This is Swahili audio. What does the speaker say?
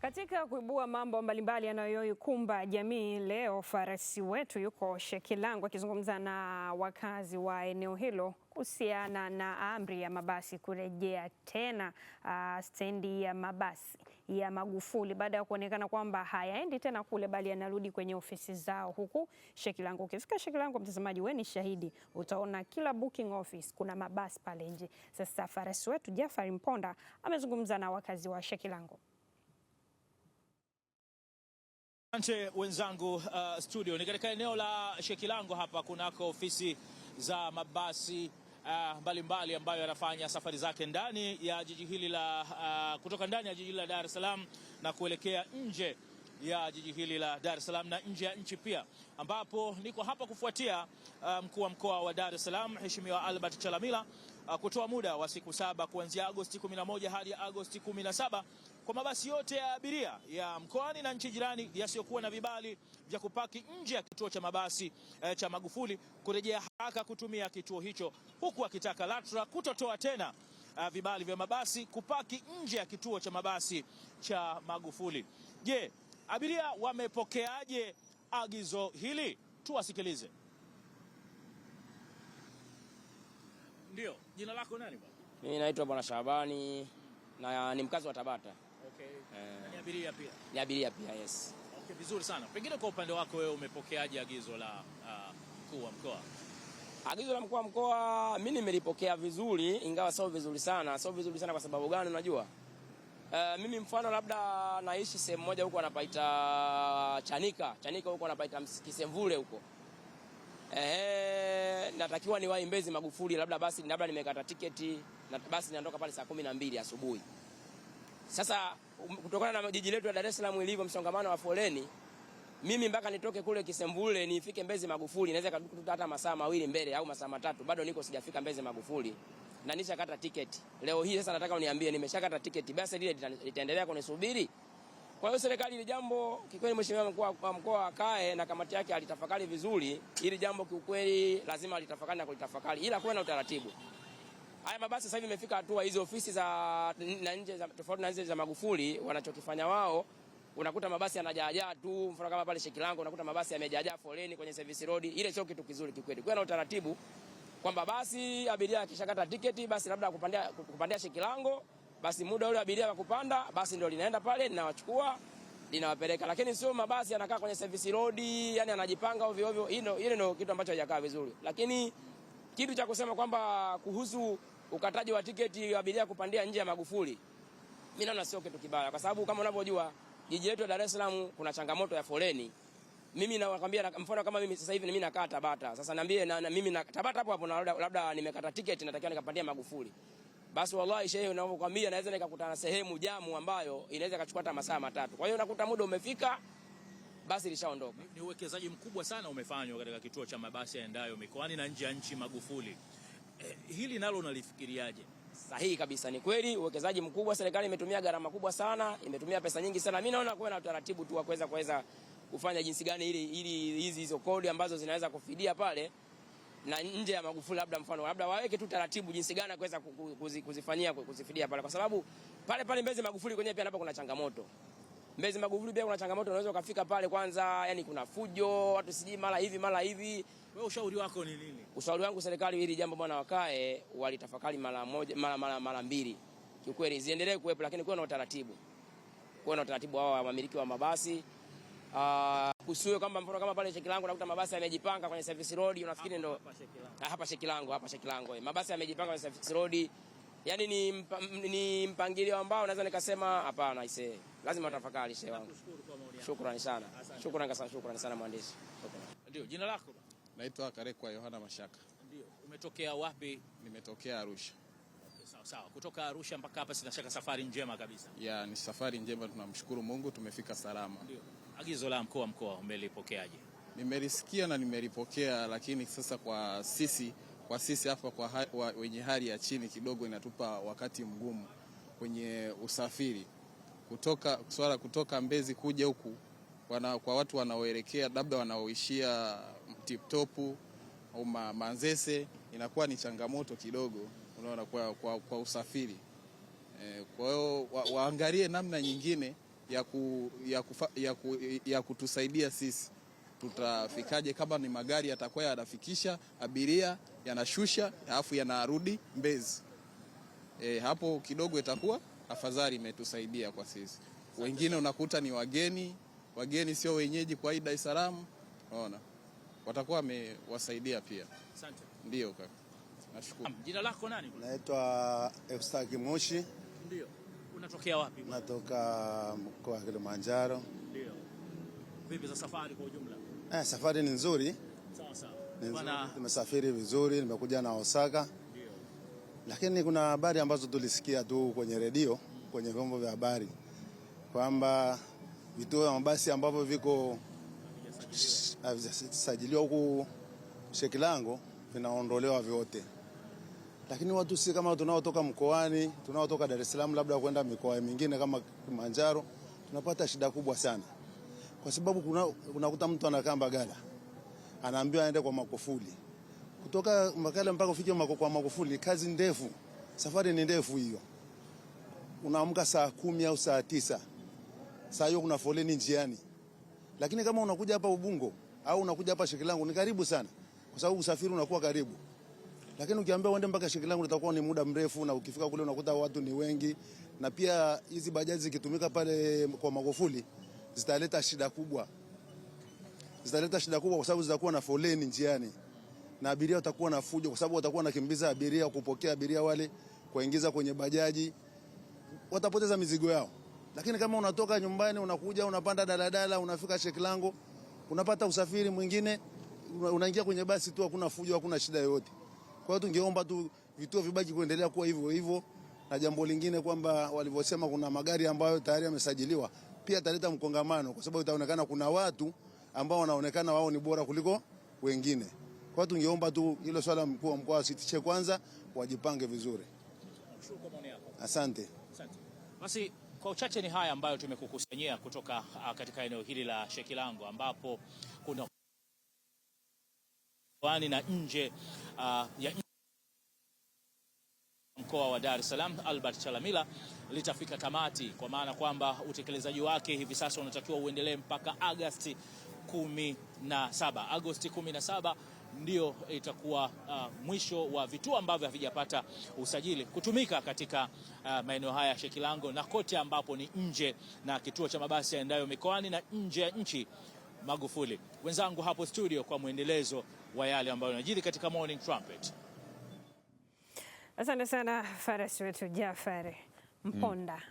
Katika kuibua mambo mbalimbali yanayoikumba jamii leo, farasi wetu yuko Shekilango akizungumza na wakazi wa eneo hilo kuhusiana na amri ya mabasi kurejea tena stendi ya mabasi ya Magufuli baada ya kuonekana kwamba hayaendi tena kule bali yanarudi kwenye ofisi zao huku Shekilango. Ukifika Shekilango, mtazamaji, wewe ni shahidi, utaona kila booking office kuna mabasi pale nje. Sasa farasi wetu Jafari Mponda amezungumza na wakazi wa Shekilango. Asante wenzangu, studio ni katika eneo la Shekilango. Hapa kunako ofisi za mabasi mbalimbali ambayo yanafanya safari zake ndani ya jiji hili la kutoka ndani ya jiji la Dar es Salaam na kuelekea nje ya jiji hili la Dar es Salaam na nje ya nchi pia, ambapo niko hapa kufuatia mkuu wa mkoa wa Dar es Salaam Mheshimiwa Albert Chalamila kutoa muda wa siku 7 kuanzia Agosti 11 hadi Agosti 17 kwa mabasi yote ya abiria ya mkoani na nchi jirani yasiyokuwa na vibali vya kupaki nje ya kituo cha mabasi cha Magufuli kurejea haraka kutumia kituo hicho, huku akitaka LATRA kutotoa tena vibali vya mabasi kupaki nje ya kituo cha mabasi cha Magufuli. Je, abiria wamepokeaje agizo hili? Tuwasikilize. Ndio, jina lako nani bwana? Mimi naitwa Bwana Shabani na ni mkazi wa Tabata. Okay. Ni abiria pia? Ni abiria pia, yes. Okay, vizuri sana. Pengine kwa upande wako wewe umepokeaje agizo la mkuu wa mkoa? Agizo la mkuu wa mkoa mimi nimelipokea vizuri, ingawa sio vizuri sana. Sio vizuri sana kwa sababu gani unajua? Mimi mfano labda naishi sehemu moja huko anapaita Chanika huko anapaita Kisemvule huko. Natakiwa niwahi Mbezi Magufuli, labda nimekata tiketi na basi niondoka pale saa 12 asubuhi. Sasa kutokana na jiji letu la Dar es Salaam ilivyo msongamano wa foleni, mimi mpaka nitoke kule Kisemvule nifike Mbezi Magufuli inaweza kututa hata masaa 2 mbele au masaa 3, bado niko sijafika Mbezi Magufuli na nishakata tiketi. Leo hii sasa nataka uniambie nimeshakata tiketi, basi lile litaendelea kunisubiri? Kwa hiyo serikali ile jambo kikweli, mheshimiwa mkuu wa mkoa akae na kamati yake alitafakari vizuri. Ili jambo kiukweli lazima alitafakari na kulitafakari, ila kuwe na utaratibu. Haya mabasi sasa hivi imefika hatua hizo ofisi za na nje za tofauti na nje za Magufuli, wanachokifanya wao, unakuta mabasi yanajaa tu, mfano kama pale Shekilango unakuta mabasi yamejaa foleni kwenye service road. Ile sio kitu kizuri kikweli. Kuwe na utaratibu kwamba basi abiria akishakata tiketi basi labda kupandia Shekilango, basi muda ule abiria wa kupanda basi ndio linaenda pale linawachukua linawapeleka, lakini sio mabasi yanakaa kwenye service road, yani anajipanga ovyo ovyo. Ile ndio kitu ambacho hajakaa vizuri. Lakini kitu cha kusema kwamba kuhusu ukataji wa tiketi abiria kupandia nje ya Magufuli, mimi naona sio kitu kibaya, kwa sababu kama unavyojua jiji letu la Dar es Salaam kuna changamoto ya foleni. Mimi nakwambia mfano kama mimi sasa hivi mimi nakaa Tabata. Sasa niambie na mimi na Tabata hapo labda nimekata tiketi natakiwa nikapandia Magufuli. Basi wallahi shehe unavyokuambia naweza nikakutana sehemu jamu ambayo inaweza kachukua hata masaa 3. Kwa hiyo nakuta muda umefika basi lishaondoka. Ni uwekezaji mkubwa sana umefanywa katika kituo cha mabasi yaendayo mikoani na nje ya nchi Magufuli. Hili nalo unalifikiriaje? Sahihi kabisa, ni kweli uwekezaji mkubwa, serikali imetumia gharama kubwa sana, imetumia pesa nyingi sana. Mimi naona kuwe na utaratibu tu wa kuweza kufanya jinsi gani ili hizo kodi ambazo zinaweza kufidia pale na nje ya Magufuli, labda waweke tu taratibu jinsi gani kuweza kuzifidia pale, kwa sababu pale Mbezi Magufuli kwenyewe pia napo kuna changamoto. Mbezi Magufuli pia kuna changamoto, unaweza ukafika pale kwanza, yani kuna fujo, watu siji mara hivi. Wewe ushauri wako ni nini? Ushauri wangu serikali hili jambo bwana wakae walitafakari mara moja mara mbili. Kiukweli ziendelee kuwepo, lakini kuwe na utaratibu. Kuwe na utaratibu wao wamiliki wa mabasi. Kusiwe kwamba mfano kama pale Shekilango nakuta mabasi yamejipanga kwenye service road, unafikiri ndo hapa Shekilango mabasi yamejipanga kwenye service road. Yani ni mpangilio ambao naweza nikasema hapana ise. Lazima tafakari shehe wangu. Shukrani sana. Shukrani sana mwandishi. Ndio, jina lako? Naitwa Karekwa Yohana Mashaka. Ndio. Umetokea wapi? Nimetokea Arusha. Okay, sawa. Kutoka Arusha mpaka hapa sina shaka safari njema kabisa. Ya, ni safari njema, tunamshukuru Mungu tumefika salama. Ndio. Agizo la mkuu wa mkoa umelipokeaje? Nimelisikia na nimelipokea, lakini sasa kwa sisi hapa wenye hali ya chini kidogo inatupa wakati mgumu kwenye usafiri. Kutoka Mbezi kuja huku kwa watu wanaoelekea labda wanaoishia Tiptop au Manzese inakuwa ni changamoto kidogo, unaona, kwa usafiri. Kwa hiyo waangalie namna nyingine ya kutusaidia sisi tutafikaje, kama ni magari yatakuwa yanafikisha abiria, yanashusha alafu yanarudi Mbezi. Hapo kidogo itakuwa afadhali, imetusaidia kwa sisi. Wengine unakuta ni wageni sio wenyeji kwa Dar es Salaam, unaona, watakuwa wamewasaidia pia. Asante. Ndio kaka. Nashukuru. Jina lako nani? Naitwa Eustaki Moshi. Ndio. Unatokea wapi? Natoka mkoa wa Kilimanjaro. Ndio. Vipi za safari kwa ujumla? Safari ni nzuri. Sawa sawa. Tumesafiri vizuri, nimekuja na Osaka. Ndio. Lakini kuna habari ambazo tulisikia tu kwenye redio, kwenye vyombo vya habari kwamba vituo vya mabasi ambavyo viko sajiliwa huku Shekilango vinaondolewa vyote. Lakini watu si kama tunaotoka mkoani, tunaotoka Dar es Salaam labda kwenda mikoa mingine kama Kilimanjaro, tunapata shida kubwa sana. Kwa sababu unakuta mtu anakaa Mbagala, anaambiwa aende kwa Magufuli. Kutoka Mbagala mpaka ufike kwa Magufuli kazi ndefu. Safari ni ndefu hiyo. Unaamka saa 10 au saa 9. Saa hiyo kuna foleni njiani. Lakini kama unakuja hapa Ubungo au unakuja hapa Shekilango ni karibu sana. Kwa sababu usafiri unakuwa karibu. Lakini ukiambia uende mpaka Shekilango itakuwa ni muda mrefu, na ukifika kule unakuta watu ni wengi, na pia hizi bajaji zikitumika pale kwa Magufuli zitaleta shida kubwa. Zitaleta shida kubwa kwa sababu zitakuwa na foleni njiani. Na abiria watakuwa na fujo kwa sababu watakuwa nakimbiza abiria kupokea abiria wale kuingiza kwenye bajaji. Watapoteza mizigo yao. Lakini kama unatoka nyumbani unakuja unapanda daladala unafika Shekilango, unapata usafiri mwingine, unaingia kwenye basi tu, hakuna fujo, hakuna shida yoyote. Kwa hiyo tungeomba tu vituo vibaki kuendelea kuwa hivyo hivyo, na jambo lingine kwamba walivyosema kuna magari ambayo tayari yamesajiliwa pia ataleta mkongamano, kwa sababu itaonekana kuna watu ambao wanaonekana wao ni bora kuliko wengine. Kwa hiyo tungeomba tu hilo swala mkuu wa mkoa asitishe kwanza, wajipange vizuri. Asante. Basi kwa uchache ni haya ambayo tumekukusanyia kutoka katika eneo hili la Shekilango, ambapo kuna wani na nje ya mkoa wa Dar es Salaam Albert Chalamila litafika tamati, kwa maana kwamba utekelezaji wake hivi sasa unatakiwa uendelee mpaka Agosti 17. Agosti 17 ndio itakuwa mwisho wa vituo ambavyo havijapata usajili kutumika katika maeneo haya ya Shekilango na kote ambapo ni nje na kituo cha mabasi yaendayo mikoani na nje ya nchi Magufuli. Wenzangu hapo studio kwa mwendelezo wa yale ambayo yanajiri katika Morning Trumpet. Asante sana farasi wetu Jafari Mponda.